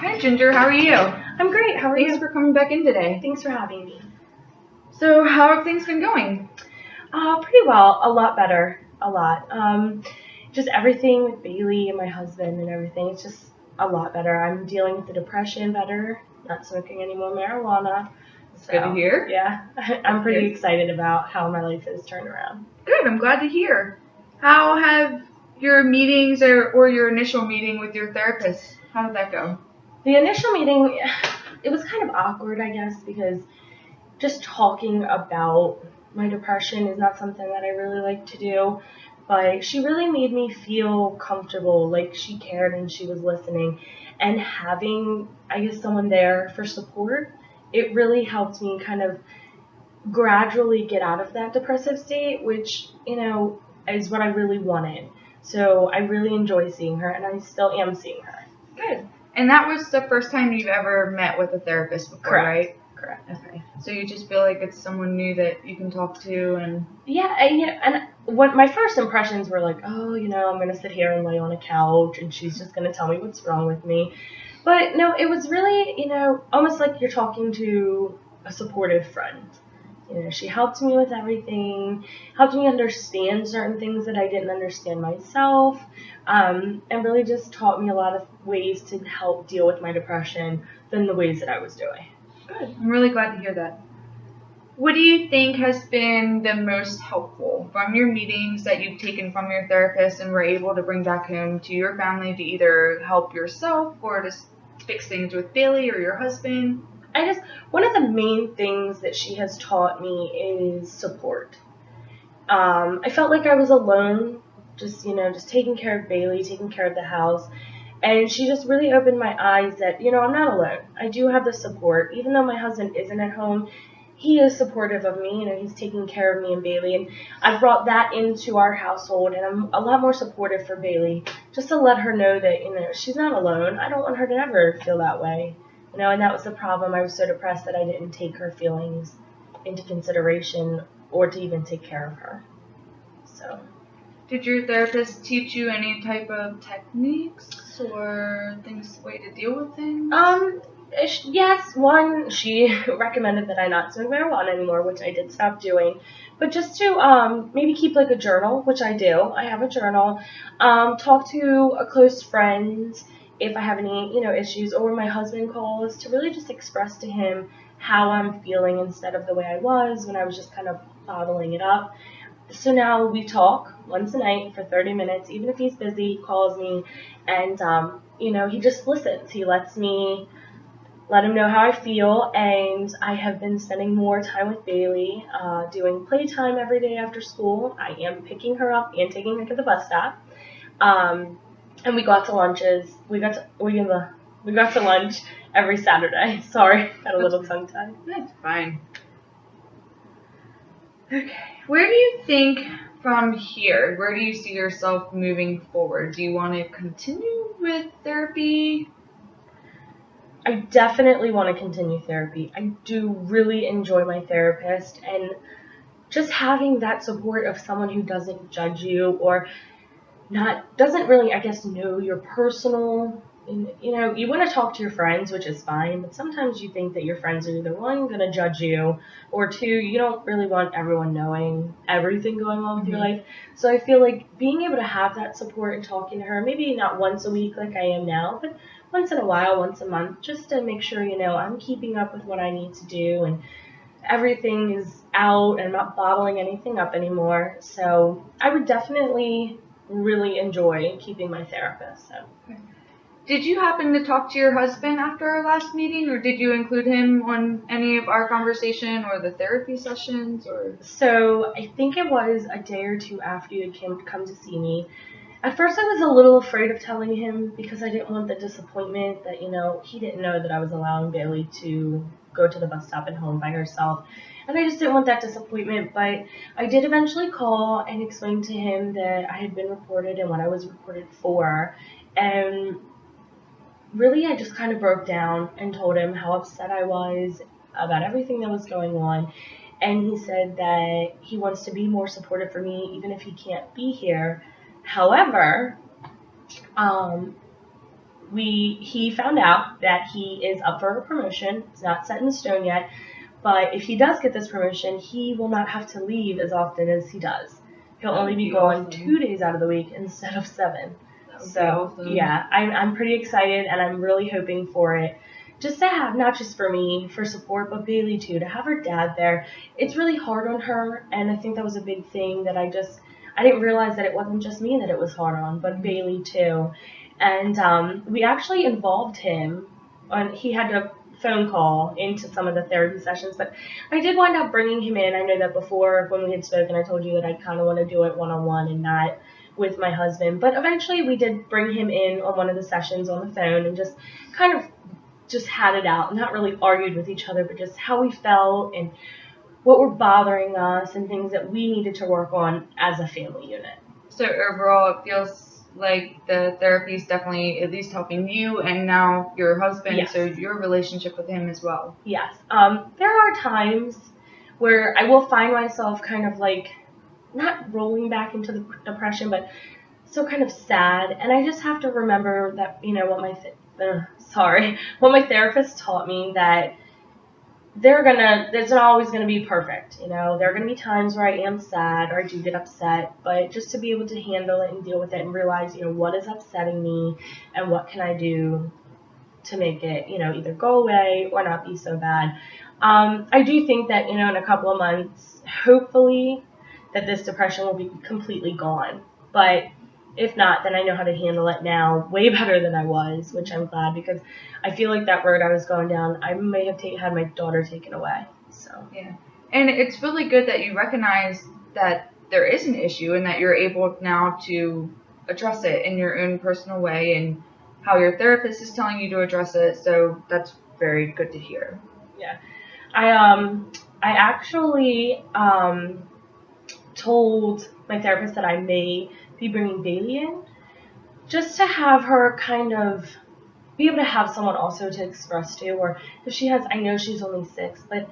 Hi, Ginger. How are you? I'm great. How are you? Thanks for coming back in today. Thanks for having me. So, how have things been going? Pretty well. A lot better. A lot. Just everything with Bailey and my husband and everything. It's just a lot better. I'm dealing with the depression better. Not smoking any more marijuana. It's good to hear. Yeah, I'm pretty excited about how my life has turned around. Good. I'm glad to hear. How have your meetings or your initial meeting with your therapist, how did that go? The initial meeting, it was kind of awkward, I guess, because just talking about my depression is not something that I really like to do, but she really made me feel comfortable, like she cared and she was listening, and having, I guess, someone there for support, it really helped me kind of gradually get out of that depressive state, which, is what I really wanted. So I really enjoy seeing her, and I still am seeing her. Good. And that was the first time you've ever met with a therapist before, Correct. right? Correct. Okay. So you just feel like it's someone new that you can talk to and... Yeah, and what my first impressions were like, oh, I'm going to sit here and lay on a couch and she's just going to tell me what's wrong with me. But no, it was really, almost like you're talking to a supportive friend. She helped me with everything, helped me understand certain things that I didn't understand myself, and really just taught me a lot of ways to help deal with my depression than the ways that I was doing. Good. I'm really glad to hear that. What do you think has been the most helpful from your meetings that you've taken from your therapist and were able to bring back home to your family to either help yourself or to fix things with Bailey or your husband? I guess one of the main things that she has taught me is support. I felt like I was alone, just taking care of Bailey, taking care of the house. And she just really opened my eyes that, I'm not alone. I do have the support. Even though my husband isn't at home, he is supportive of me. He's taking care of me and Bailey. And I've brought that into our household, and I'm a lot more supportive for Bailey, just to let her know that, she's not alone. I don't want her to ever feel that way. And that was the problem. I was so depressed that I didn't take her feelings into consideration or to even take care of her. So. Did your therapist teach you any type of techniques or way to deal with things? Yes. One, she recommended that I not smoke marijuana anymore, which I did stop doing. But just to maybe keep like a journal, which I do. I have a journal. Talk to a close friend if I have any, issues, or when my husband calls, to really just express to him how I'm feeling instead of the way I was when I was just kind of bottling it up. So now we talk once a night for 30 minutes. Even if he's busy, he calls me, and, he just listens. He lets me let him know how I feel, and I have been spending more time with Bailey, doing playtime every day after school. I am picking her up and taking her to the bus stop. And we go out to lunches. We got to lunch every Saturday. Sorry, got a little tongue-tied. That's fine. Okay. Where do you think from here, where do you see yourself moving forward? Do you want to continue with therapy? I definitely want to continue therapy. I do really enjoy my therapist, and just having that support of someone who doesn't judge you or doesn't really, I guess, know your personal, you want to talk to your friends, which is fine, but sometimes you think that your friends are either one, going to judge you, or two, you don't really want everyone knowing everything going on with your life. So I feel like being able to have that support and talking to her, maybe not once a week like I am now, but once in a while, once a month, just to make sure, I'm keeping up with what I need to do and everything is out and I'm not bottling anything up anymore. So I would definitely really enjoy keeping my therapist. So. Did you happen to talk to your husband after our last meeting, or did you include him on any of our conversation or the therapy sessions? Or So I think it was a day or two after you had come to see me. At first I was a little afraid of telling him because I didn't want the disappointment that, he didn't know that I was allowing Bailey to go to the bus stop and home by herself. And I just didn't want that disappointment, but I did eventually call and explain to him that I had been reported and what I was reported for. And really, I just kind of broke down and told him how upset I was about everything that was going on. And he said that he wants to be more supportive for me, even if he can't be here. However, he found out that he is up for a promotion. It's not set in stone yet, but if he does get this promotion, he will not have to leave as often as he does. He'll only be gone awesome. 2 days out of the week instead of 7. That would be So awesome. yeah, I'm pretty excited, and I'm really hoping for it. Just to have, not just for me, for support, but Bailey too, to have her dad there. It's really hard on her, and I think that was a big thing that I didn't realize that it wasn't just me that it was hard on, but Bailey too. And we actually involved him, he had a phone call into some of the therapy sessions, but I did wind up bringing him in. I know that before, when we had spoken, I told you that I kind of want to do it one-on-one and not with my husband, but eventually we did bring him in on one of the sessions on the phone and just kind of just had it out, not really argued with each other, but just how we felt and what were bothering us and things that we needed to work on as a family unit. So overall, it feels like the therapy is definitely at least helping you and now your husband, Yes. so your relationship with him as well. Yes. There are times where I will find myself kind of like not rolling back into the depression, but still kind of sad. And I just have to remember that, what my therapist taught me, that it's not always going to be perfect. There are going to be times where I am sad or I do get upset, but just to be able to handle it and deal with it and realize, what is upsetting me and what can I do to make it, either go away or not be so bad. I do think that, in a couple of months, hopefully that this depression will be completely gone. But if not, then I know how to handle it now way better than I was, which I'm glad, because I feel like that road I was going down, I may have had my daughter taken away. So Yeah. And it's really good that you recognize that there is an issue and that you're able now to address it in your own personal way and how your therapist is telling you to address it. So that's very good to hear. Yeah. I actually told my therapist that I may be bringing Bailey in just to have her kind of be able to have someone also to express to, or if she has, I know she's only 6, but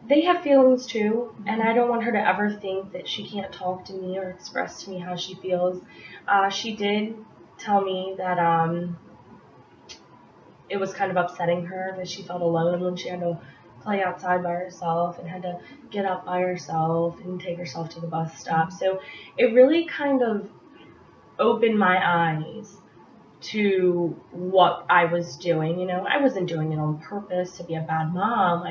they have feelings too, and I don't want her to ever think that she can't talk to me or express to me how she feels. She did tell me that it was kind of upsetting her that she felt alone when she had to play outside by herself and had to get up by herself and take herself to the bus stop. So it really kind of opened my eyes to what I was doing. I wasn't doing it on purpose to be a bad mom.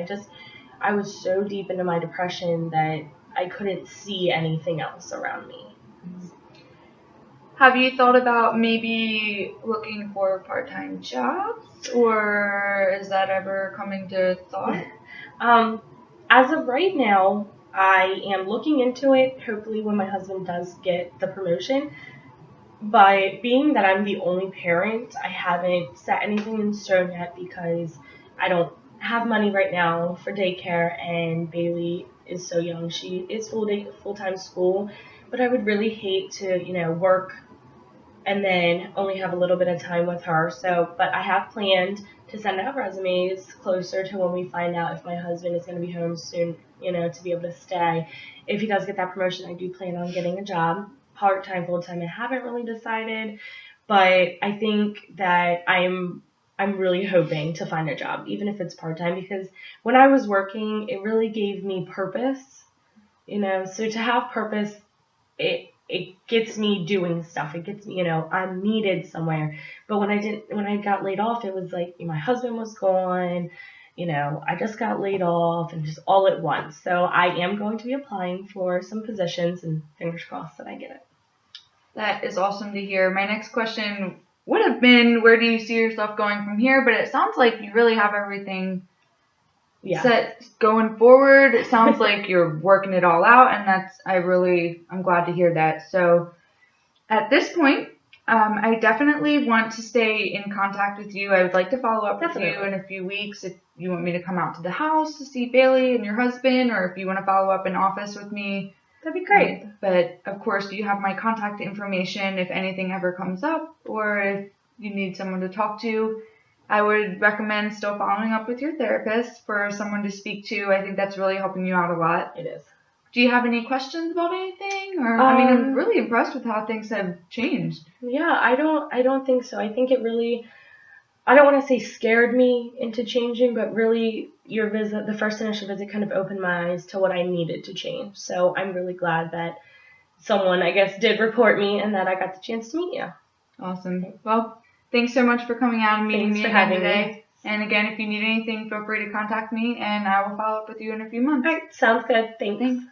I was so deep into my depression that I couldn't see anything else around me. Have you thought about maybe looking for part-time jobs, or is that ever coming to thought? As of right now, I am looking into it, hopefully when my husband does get the promotion. But being that I'm the only parent, I haven't set anything in stone yet because I don't have money right now for daycare, and Bailey is so young. She is full-time school, but I would really hate to, work and then only have a little bit of time with her. But I have planned to send out resumes closer to when we find out if my husband is going to be home soon, to be able to stay. If he does get that promotion, I do plan on getting a job, part-time, full-time. I haven't really decided, but I think that I'm really hoping to find a job, even if it's part-time, because when I was working, it really gave me purpose, so to have purpose, it gets me doing stuff. It gets me, I'm needed somewhere. But when I got laid off, it was like my husband was gone, I just got laid off and just all at once. So I am going to be applying for some positions, and fingers crossed that I get it. That is awesome to hear. My next question would have been, where do you see yourself going from here? But it sounds like you really have everything set going forward. It sounds like you're working it all out, and I'm glad to hear that. So at this point, I definitely want to stay in contact with you. I would like to follow up with you in a few weeks if you want me to come out to the house to see Bailey and your husband, or if you want to follow up in office with me. That'd be great. But of course, you have my contact information if anything ever comes up, or if you need someone to talk to. I would recommend still following up with your therapist for someone to speak to. I think that's really helping you out a lot. It is. Do you have any questions about anything? Or I'm really impressed with how things have changed. Yeah, I don't think so. I think it really I don't want to say scared me into changing, but really your visit, the first initial visit, kind of opened my eyes to what I needed to change. So I'm really glad that someone, I guess, did report me and that I got the chance to meet you. Awesome. Well, thanks so much for coming out and meeting Thanks me for again having today. me. And again, if you need anything, feel free to contact me, and I will follow up with you in a few months. All right, sounds good. Thanks. Thanks.